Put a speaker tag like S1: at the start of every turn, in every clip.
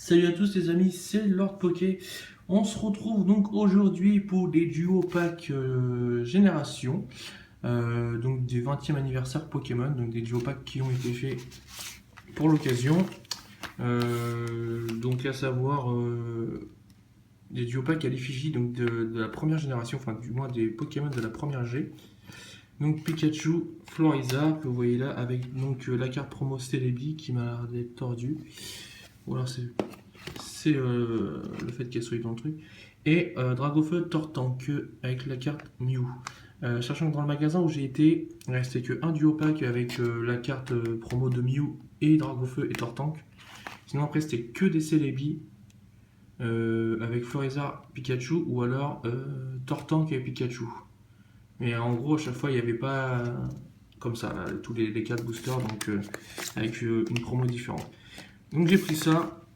S1: Salut à tous les amis, c'est Lord Poké. On se retrouve donc aujourd'hui pour des duos packs génération, donc des 20e anniversaire Pokémon, donc des duos packs qui ont été faits pour l'occasion. Donc à savoir des duos packs à l'effigie donc de la première génération, enfin du moins des Pokémon de la première G. Donc Pikachu, Floriza, que vous voyez là, avec donc la carte promo Celebi qui m'a l'air d'être tordue. Ou alors c'est le fait qu'elle soit dans le truc. Et Dragofeu Tortank avec la carte Mew. Sachant que dans le magasin où j'ai été, il restait que un duo pack avec la carte promo de Mew et Dragofeu et Tortank. Sinon après c'était que des Celebi avec Floriza, Pikachu ou alors Tortank et Pikachu. Mais en gros à chaque fois il n'y avait pas comme ça là, tous les 4 boosters donc avec une promo différente. Donc j'ai pris ça.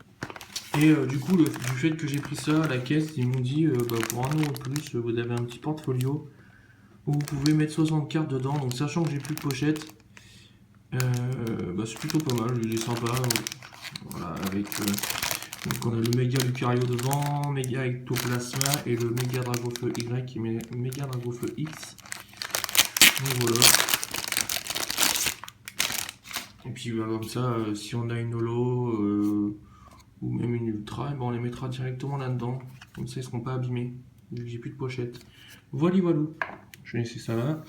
S1: Et du coup, du fait que j'ai pris ça à la caisse, ils m'ont dit pour 1€ de plus, vous avez un petit portfolio où vous pouvez mettre 60 cartes dedans. Donc, sachant que j'ai plus de pochette, c'est plutôt pas mal. Il est sympa. Voilà, avec donc on a le méga Lucario devant, méga Ectoplasma et le méga Dragofeu Y qui met méga Dragofeu X. Donc voilà. Et puis comme ça, si on a une holo ou même une ultra, et ben on les mettra directement là-dedans. Comme ça, ils ne seront pas abîmés, vu que j'ai plus de pochette. Voilà, voilà. Je vais laisser ça là.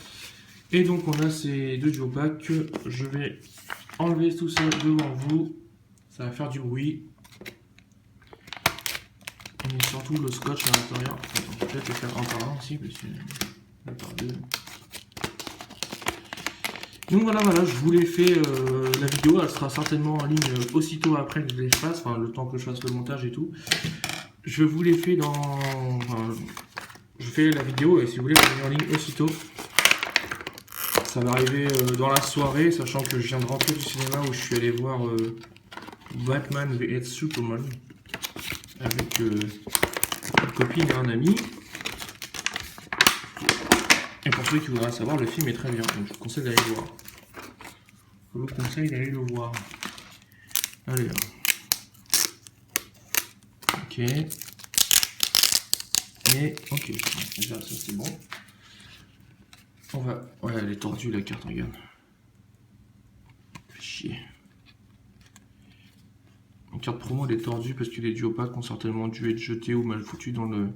S1: Et donc, on a ces deux duo packs. Je vais enlever tout ça devant vous. Ça va faire du bruit. Et surtout le scotch à l'intérieur. On peut peut-être le faire un par un aussi, parce que deux par deux. Donc voilà, je vous l'ai fait la vidéo, elle sera certainement en ligne aussitôt après que je les fasse, enfin le temps que je fasse le montage et tout. Je vous l'ai fait je fais la vidéo et si vous voulez, vous venir en ligne aussitôt. Ça va arriver dans la soirée, sachant que je viens de rentrer du cinéma où je suis allé voir Batman vs Superman avec une copine et un ami. Et pour ceux qui voudraient savoir, le film est très bien, donc je vous conseille d'aller le voir. Je vous conseille d'aller le voir. Allez. Ok. Et ok, déjà ça c'est bon. On va. Ouais, elle est tordue la carte, regarde. Fait chier. La carte promo elle est tordue parce que les duo packs ont certainement dû être jetés ou mal foutus dans le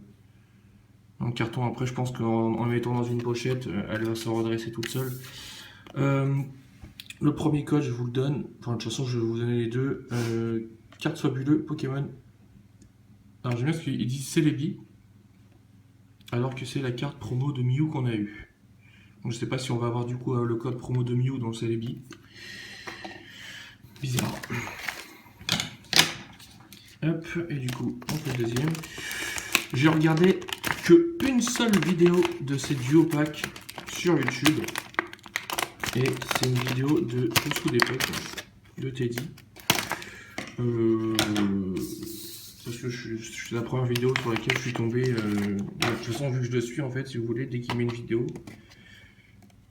S1: carton. Après, je pense qu'en le mettant dans une pochette, elle va se redresser toute seule. Le premier code, je vous le donne. Enfin, de toute façon, je vais vous donner les deux. Carte fabuleuse Pokémon. Alors, j'aime bien ce qu'il dit Celebi. Alors que c'est la carte promo de Mew qu'on a eu. Donc, je sais pas si on va avoir du coup le code promo de Mew dans le Celebi. Bizarre. Hop, et du coup, on fait le deuxième. J'ai regardé que une seule vidéo de ces duo packs sur YouTube. Et c'est une vidéo de Poussou des Potes de Teddy. Parce que c'est la première vidéo sur laquelle je suis tombé. De toute façon, vu que je le suis, en fait, si vous voulez, dès qu'il met une vidéo,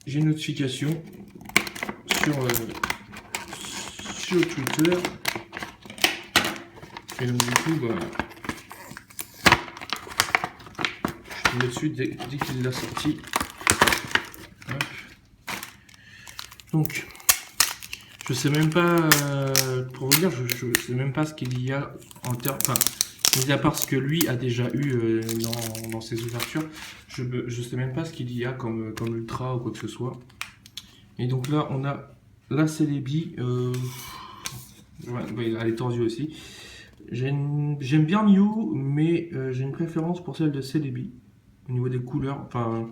S1: j'ai une notification sur Twitter. Et donc, du coup, je mets dessus dès qu'il l'a sorti. Hop. Donc, je sais même pas, pour vous dire, je sais même pas ce qu'il y a en termes, enfin, mis à part ce que lui a déjà eu dans ses ouvertures, je sais même pas ce qu'il y a comme ultra ou quoi que ce soit. Et donc là, on a la Celebi, elle est tordue aussi. J'aime bien Mew, mais j'ai une préférence pour celle de Celebi, au niveau des couleurs, enfin,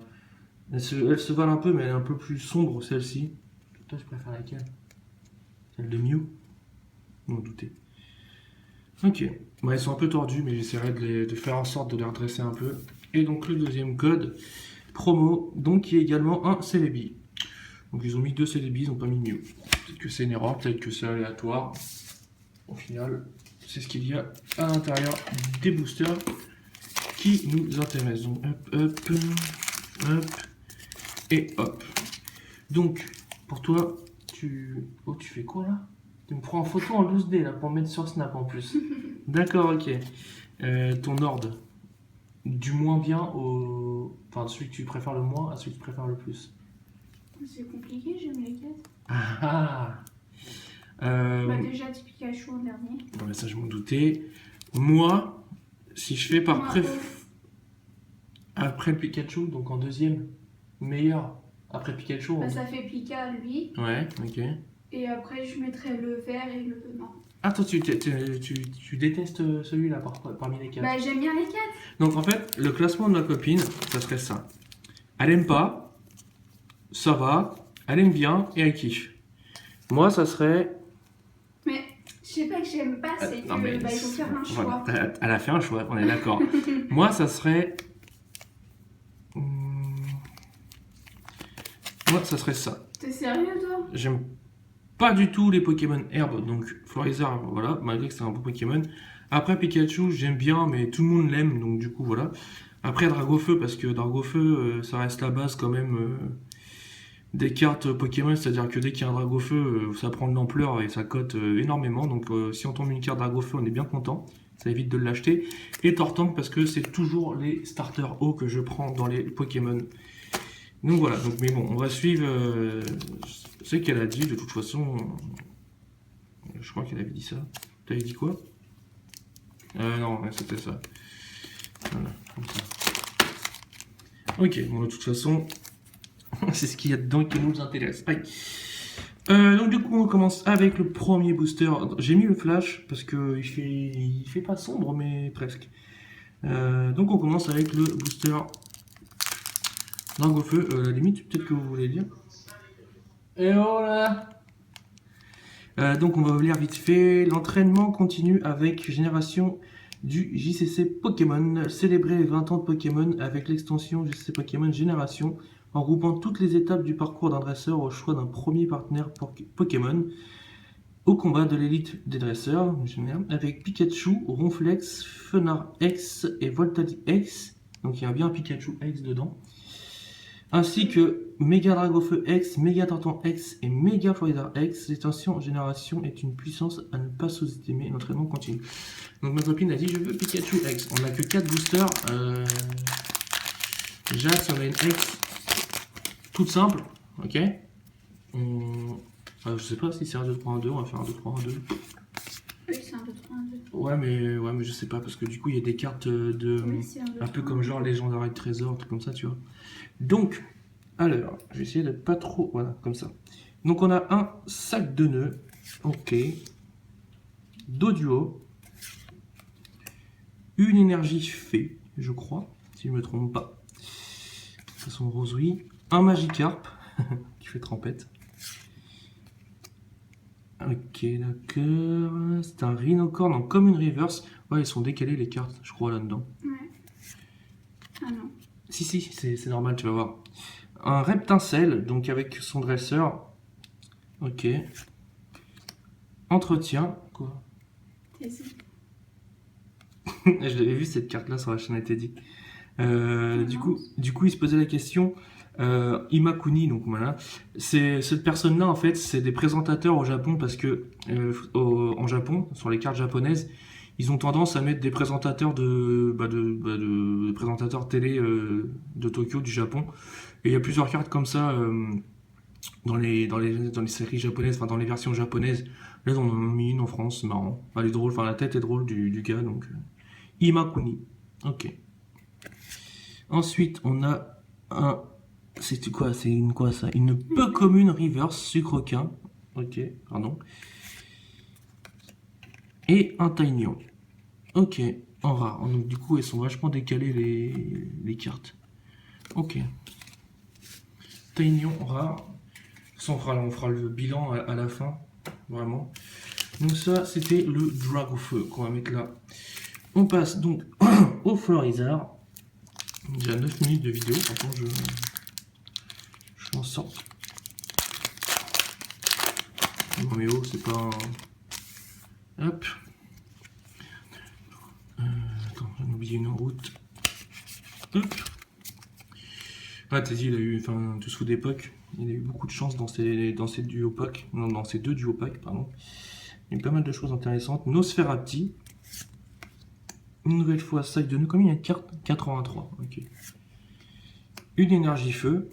S1: elle se valent un peu, mais elle est un peu plus sombre celle-ci. Toi, je préfère laquelle? Celle de Mew? Vous doutez. Ok. Bon, elles sont un peu tordues, mais j'essaierai de faire en sorte de les redresser un peu. Et donc le deuxième code promo, donc qui est également un Celebi. Donc ils ont mis 2 Celebi, ils n'ont pas mis Mew. Peut-être que c'est une erreur, peut-être que c'est aléatoire. Au final, c'est ce qu'il y a à l'intérieur des boosters qui nous intéressent. Donc hop, hop, et hop. Donc, pour toi, tu fais quoi là? Tu me prends en photo en 12D là pour me mettre sur Snap en plus. D'accord, ok. Ton ordre, du moins bien au... Enfin, celui que tu préfères le moins à celui que tu préfères le plus.
S2: C'est compliqué, j'aime les 4.
S1: Ah ah.
S2: Bah déjà, du Pikachu en dernier.
S1: Non, mais ça, je m'en doutais. Moi, si je fais par
S2: Moi,
S1: après le Pikachu, donc en deuxième, meilleur, après Pikachu.
S2: bah, ça fait Pika, lui.
S1: Ouais, ok.
S2: Et après, je mettrais le vert et le marron.
S1: Ah, toi, tu détestes celui-là parmi les quatre.
S2: Bah, j'aime bien les 4.
S1: Donc, en fait, le classement de ma copine, ça serait ça. Elle aime pas, ça va, elle aime bien et elle kiffe. Moi, ça serait...
S2: Mais je sais pas que j'aime pas, c'est que
S1: non, mais
S2: bah, il faut faire un choix.
S1: Voilà, elle a fait un choix, on est d'accord. Moi, ça serait... Moi, ça serait ça.
S2: T'es sérieux, toi?
S1: J'aime pas du tout les Pokémon Herbe, donc Florizarre, voilà, malgré que c'est un bon Pokémon. Après Pikachu, j'aime bien, mais tout le monde l'aime, donc du coup, voilà. Après Dragofeu, parce que Dragofeu, ça reste la base quand même des cartes Pokémon, c'est-à-dire que dès qu'il y a un Dragofeu, ça prend de l'ampleur et ça cote énormément. Donc si on tombe une carte Dragofeu, on est bien content. Ça évite de l'acheter. Et Tortank, parce que c'est toujours les starters hauts que je prends dans les Pokémon. Donc voilà, donc, mais bon, on va suivre ce qu'elle a dit. De toute façon, je crois qu'elle avait dit ça. Tu avais dit quoi? Non, c'était ça. Voilà, comme ça. Ok, bon, de toute façon, c'est ce qu'il y a dedans qui nous intéresse. Aïe. Donc du coup on commence avec le premier booster. J'ai mis le flash parce que il fait pas sombre mais presque. Donc on commence avec le booster Dragofeu. La limite peut-être que vous voulez dire. Et voilà. Donc on va lire vite fait. L'entraînement continue avec génération du JCC Pokémon. Célébrer les 20 ans de Pokémon avec l'extension JCC Pokémon Génération, en groupant toutes les étapes du parcours d'un dresseur au choix d'un premier partenaire Pokémon, au combat de l'élite des dresseurs, avec Pikachu, Ronflex, Fenard X et Voltadi X, donc il y a bien un Pikachu X dedans, ainsi que Mega Dragofeu X, Mega Torton X et Mega Florizarre X. L'extension Génération est une puissance à ne pas sous-estimer, l'entraînement continue. Donc ma copine a dit je veux Pikachu X, on n'a que 4 boosters, déjà si on a une X toute simple, ok. Je sais pas si c'est un 2, 3, 1, 2, on va faire un 2, 3, 1, 2.
S2: Oui, c'est un 2, 3, 1, 2.
S1: Ouais, mais je sais pas, parce que du coup, il y a des cartes de.
S2: Oui,
S1: un peu comme genre Légendaire Trésor, un truc comme ça, tu vois. Donc, alors, je vais essayer d'être pas trop. Voilà, comme ça. Donc, on a un sac de nœuds, ok. Doduo. Une énergie fée, je crois, si je me trompe pas. De toute façon, rose, oui. Un Magikarp, qui fait trempette. Ok, d'accord. C'est un Rhinocorn en Common Reverse. Ouais, ils sont décalés les cartes, je crois, là-dedans.
S2: Ouais. Ah non.
S1: Si, c'est normal, tu vas voir. Un Reptincelle, donc avec son dresseur. Ok. Entretien. Quoi? Je l'avais vu cette carte-là sur la chaîne ATD. Du coup, il se posait la question. Imakuni, donc voilà. Cette personne-là, en fait, c'est des présentateurs au Japon parce que en Japon, sur les cartes japonaises, ils ont tendance à mettre des présentateurs de présentateurs télé de Tokyo, du Japon. Et il y a plusieurs cartes comme ça dans les séries japonaises, enfin dans les versions japonaises. Là, on en a mis une en France, c'est marrant. Enfin, elle est drôle, enfin la tête est drôle du gars, donc. Imakuni. Ok. Ensuite, on a un. C'est quoi? C'est une quoi ça? Une peu commune reverse sucrequin. Ok, pardon. Et un Taignon. Ok, en rare. Donc du coup, elles sont vachement décalées les cartes. Ok. Taignon rare. Ça, on fera le bilan à la fin. Vraiment. Donc ça, c'était le Dragofeu qu'on va mettre là. On passe donc au Florizarre. Déjà 9 minutes de vidéo. Par contre, je m'en sors. Non mais oh, c'est pas un... Hop. Attends, j'ai oublié une route. Hop. Ah, t'as dit, il a eu, enfin, tout sous d'époque, il a eu beaucoup de chance dans ces duos packs, non, dans ces deux duos packs, pardon. Il y a eu pas mal de choses intéressantes. Nosferapti. Une nouvelle fois, sac de nœuds. Combien il y a de cartes? 83. Ok. Une énergie feu.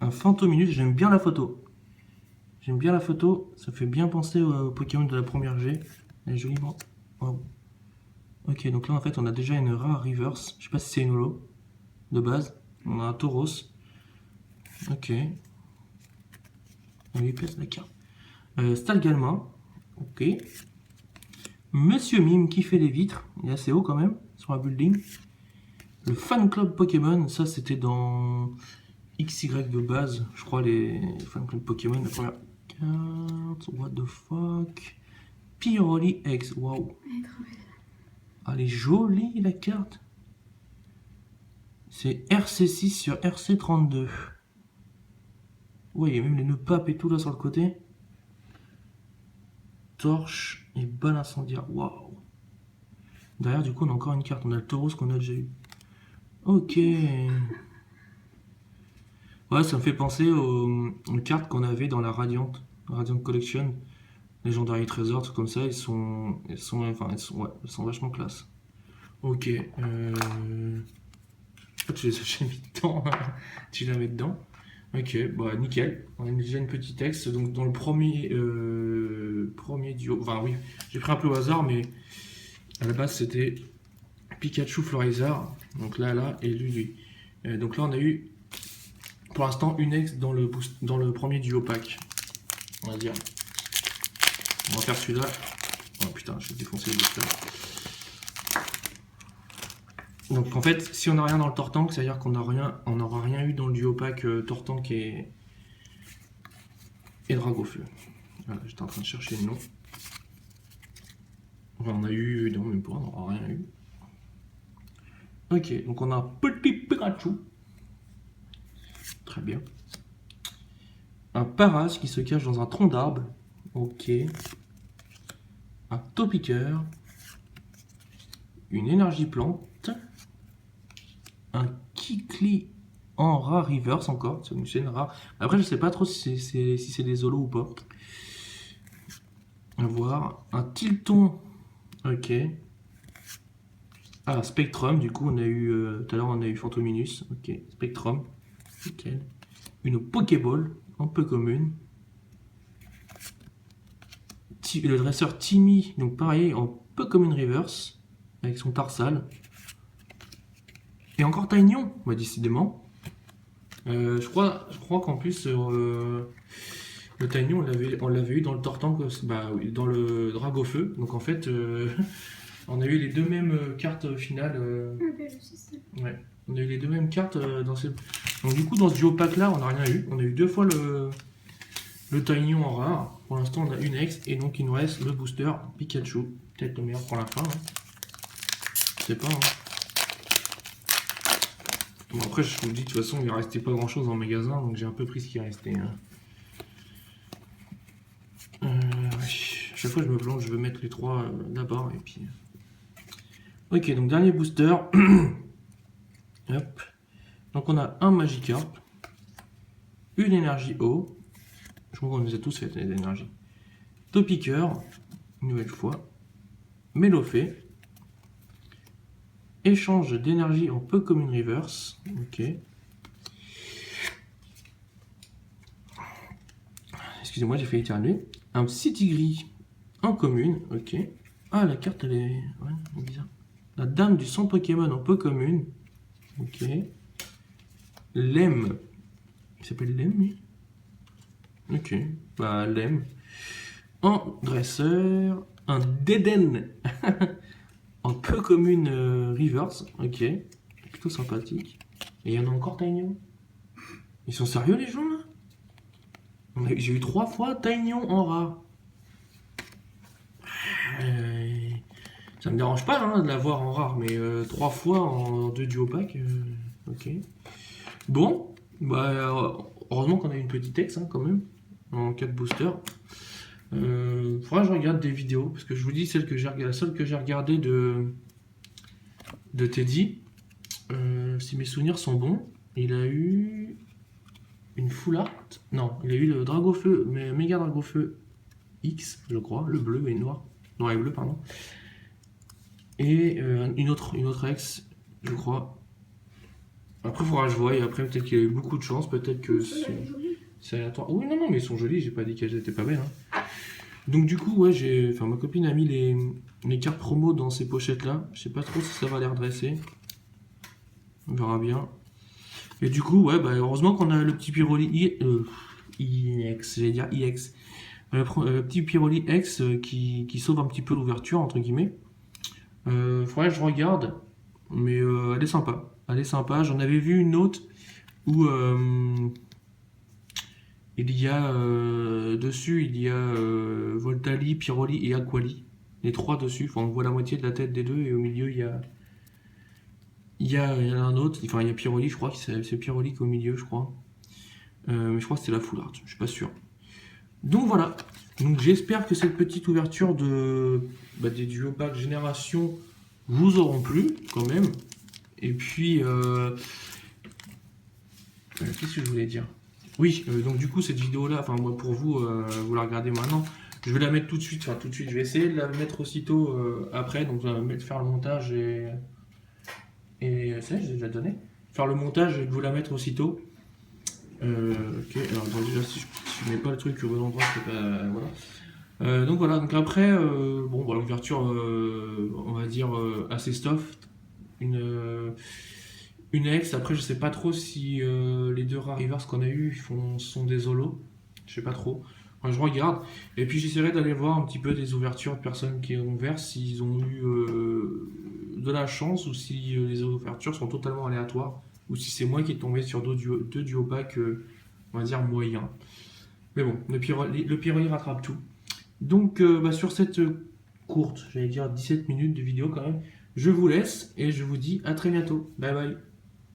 S1: Un Fantominus. J'aime bien la photo. J'aime bien la photo. Ça fait bien penser au Pokémon de la première G. Elle est joliment. Wow. Ok, donc là en fait on a déjà une rare reverse. Je sais pas si c'est une holo de base. On a un Tauros. Ok. On lui place la carte. Stalgalma. Ok. Monsieur Mime qui fait les vitres. Il est assez haut quand même sur un building. Le fan club Pokémon. Ça c'était dans XY de base. Je crois les fan club Pokémon. La première carte. What the fuck. Pyroli X. Waouh. Elle est jolie la carte. C'est RC6 sur RC32. Ouais, il y a même les nœuds papes et tout là sur le côté. Torche et balle incendiaire. Waouh. Derrière, du coup, on a encore une carte. On a le Tauros qu'on a déjà eu. Ok. Ouais, ça me fait penser aux cartes qu'on avait dans la Radiant Collection. Legendary Trésor, trucs comme ça. Elles sont vachement classe. Ok. Tu les as mis dedans. Tu les mets dedans. Ok, bah nickel. On a déjà une petite texte. Donc dans le premier duo, enfin oui, j'ai pris un peu au hasard, mais à la base c'était Pikachu Florizard. Donc là et lui. Donc là on a eu pour l'instant une ex dans le premier duo pack. On va dire. On va faire celui-là. Oh putain, je vais défoncer le booster. Donc en fait, si on n'a rien dans le Tortank, c'est-à-dire qu'on n'aura rien eu dans le duo pack Tortank et Dragofeu. Voilà, j'étais en train de chercher le nom. Enfin, on a eu, non même pas, on n'aura rien eu. Ok, donc on a un petit Pikachu. Très bien. Un Paras qui se cache dans un tronc d'arbre. Ok. Un Topiqueur. Une énergie plante. Un Kikli en rare reverse encore. C'est une rare. Après, je sais pas trop si c'est des holos ou pas. On va voir. Un Tilton. Ok. Ah, Spectrum. Du coup, on a eu. Tout à l'heure, on a eu Fantominus. Ok. Spectrum. Nickel. Une Pokéball. Un peu commune. Le dresseur Timmy. Donc, pareil, en peu commune reverse. Avec son Tarsal. Et encore Taignon, bah, décidément. Je crois qu'en plus, le Taignon, on l'avait eu dans le Tortank, bah, oui, dans le Dragofeu. Donc en fait, on a eu les deux mêmes cartes finales. Ouais, on a eu les deux mêmes cartes dans ces. Donc du coup, dans ce duo pack là, on n'a rien eu. On a eu deux fois le Taignon en rare. Pour l'instant, on a une ex. Et donc, il nous reste le booster Pikachu. Peut-être le meilleur pour la fin. Hein. Je sais pas. Hein. Bon, après, je vous dis, de toute façon, il ne restait pas grand chose dans le magasin, donc j'ai un peu pris ce qui restait. Hein. À chaque fois, je me plante, je veux mettre les trois d'abord, et puis. Ok, donc dernier booster. Hop. Donc, on a un Magikarp, une énergie eau. Je crois qu'on les a tous fait, les énergies. Topiqueur, une nouvelle fois. Mélofée. Échange d'énergie en peu commune reverse. Ok. Excusez-moi, j'ai fait éternuer. Un Psytigris en commune. Ok. Ah, la carte, elle est bizarre. La dame du sang Pokémon en peu commune. Ok. Lem. Il s'appelle Lem, lui. Ok. Bah, Lem. En dresseur. Un Deden. En peu commune reverse, ok, plutôt sympathique. Et il y en a encore Taignon. Ils sont sérieux les gens là? J'ai eu 3 fois Taignon en rare. Ça me dérange pas hein, de l'avoir en rare, mais 3 fois en 2 duo pack, ok. Bon, bah heureusement qu'on a une petite ex hein, quand même, en 4 boosters. Faudra que je regarde des vidéos, parce que je vous dis, la seule que j'ai regardée de Teddy, si mes souvenirs sont bons, il a eu une full art. Non, il a eu le Dragofeu, méga Dragofeu X, je crois, le bleu et noir. Noir et bleu, pardon. et une autre ex, je crois. Après, il faudra que je voie, et après, peut-être qu'il y a eu beaucoup de chance, peut-être que c'est aléatoire. Oui, non, mais elles sont jolies, j'ai pas dit qu'elles étaient pas belles. Hein. Donc, du coup, ouais, enfin, ma copine a mis les cartes promo dans ces pochettes-là. Je sais pas trop si ça va les redresser. On verra bien. Et du coup, ouais, bah, heureusement qu'on a le petit Pyroli IX, j'allais dire IX. Le petit Pyroli X qui sauve un petit peu l'ouverture, entre guillemets. Faudrait que je regarde, mais elle est sympa. Elle est sympa. J'en avais vu une autre où il y a dessus, il y a Voltali, Pyroli et Aquali. Les trois dessus. Enfin, on voit la moitié de la tête des deux et au milieu, il y a un autre. Enfin, il y a Pyroli, je crois que c'est Pyroli qui est au milieu, je crois. Mais je crois que c'était la full art, je suis pas sûr. Donc voilà. Donc j'espère que cette petite ouverture des duo pack génération vous auront plu quand même. Et puis qu'est-ce que je voulais dire? Oui, donc du coup cette vidéo là, enfin moi pour vous, vous la regardez maintenant. Je vais la mettre tout de suite, enfin tout de suite, je vais essayer de la mettre aussitôt après, donc faire le montage et ça j'ai déjà donné. Faire le montage et de vous la mettre aussitôt. Ok, alors attendez, déjà si je mets pas le truc au bon endroit, c'est pas. Voilà. Donc voilà, donc après, bon, bah, l'ouverture, on va dire assez soft. Une ex, après je sais pas trop si les deux Rare Reverse qu'on a eu sont des holos. Je sais pas trop. Enfin, je regarde. Et puis j'essaierai d'aller voir un petit peu des ouvertures de personnes qui ont ouvert, s'ils ont eu de la chance ou si les ouvertures sont totalement aléatoires. Ou si c'est moi qui est tombé sur deux duo packs, on va dire moyens. Mais bon, le Pyroli rattrape tout. Donc sur cette courte, j'allais dire 17 minutes de vidéo quand même, je vous laisse et je vous dis à très bientôt. Bye bye.